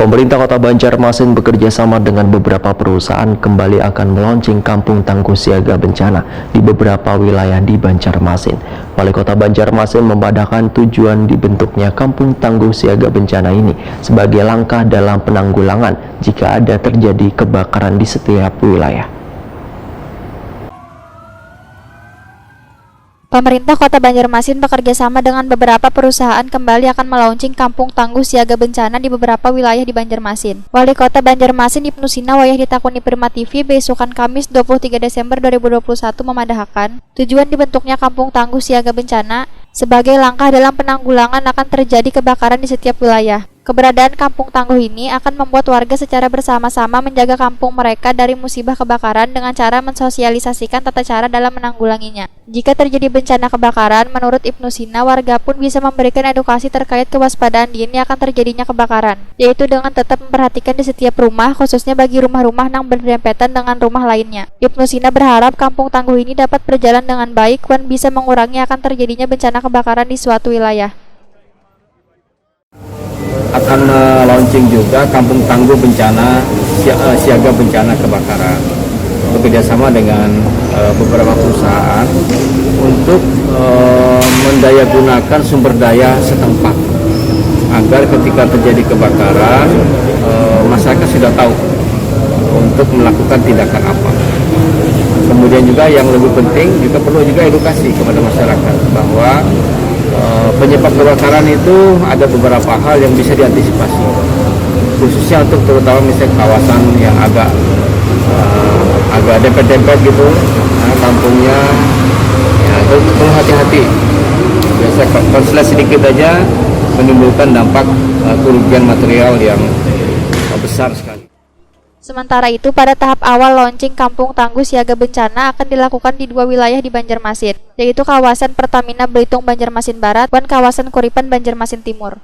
Pemerintah Kota Banjarmasin bekerja sama dengan beberapa perusahaan kembali akan melaunching Kampung Tangguh Siaga Bencana di beberapa wilayah di Banjarmasin. Wali Kota Banjarmasin membadahkan tujuan dibentuknya Kampung Tangguh Siaga Bencana ini sebagai langkah dalam penanggulangan jika ada terjadi kebakaran di setiap wilayah. Pemerintah Kota Banjarmasin bekerja sama dengan beberapa perusahaan kembali akan melaunching Kampung Tangguh Siaga Bencana di beberapa wilayah di Banjarmasin. Wali Kota Banjarmasin Ibnu Sina wayah ditakuni Prima TV besokan Kamis 23 Desember 2021 memadahkan tujuan dibentuknya Kampung Tangguh Siaga Bencana sebagai langkah dalam penanggulangan akan terjadi kebakaran di setiap wilayah. Keberadaan kampung tangguh ini akan membuat warga secara bersama-sama menjaga kampung mereka dari musibah kebakaran dengan cara mensosialisasikan tata cara dalam menanggulanginya. Jika terjadi bencana kebakaran, menurut Ibnu Sina, warga pun bisa memberikan edukasi terkait kewaspadaan dini akan terjadinya kebakaran, yaitu dengan tetap memperhatikan di setiap rumah, khususnya bagi rumah-rumah yang berdempetan dengan rumah lainnya. Ibnu Sina berharap kampung tangguh ini dapat berjalan dengan baik dan bisa mengurangi akan terjadinya bencana kebakaran di suatu wilayah. Akan launching juga Kampung Tangguh Bencana Siaga Bencana Kebakaran, bekerjasama dengan beberapa perusahaan untuk mendayagunakan sumber daya setempat agar ketika terjadi kebakaran masyarakat sudah tahu untuk melakukan tindakan apa. Kemudian juga yang lebih penting juga perlu juga edukasi kepada masyarakat bahwa penyebab kebakaran itu ada beberapa hal yang bisa diantisipasi, khususnya untuk terutama misalnya kawasan yang agak dempet-dempet gitu, kampungnya, ya itu perlu hati-hati. Biasa konslet sedikit aja menimbulkan dampak kerugian material yang besar sekali. Sementara itu, pada tahap awal launching Kampung Tangguh Siaga Bencana akan dilakukan di dua wilayah di Banjarmasin, yaitu kawasan Pertamina Belitung Banjarmasin Barat dan kawasan Kuripan Banjarmasin Timur.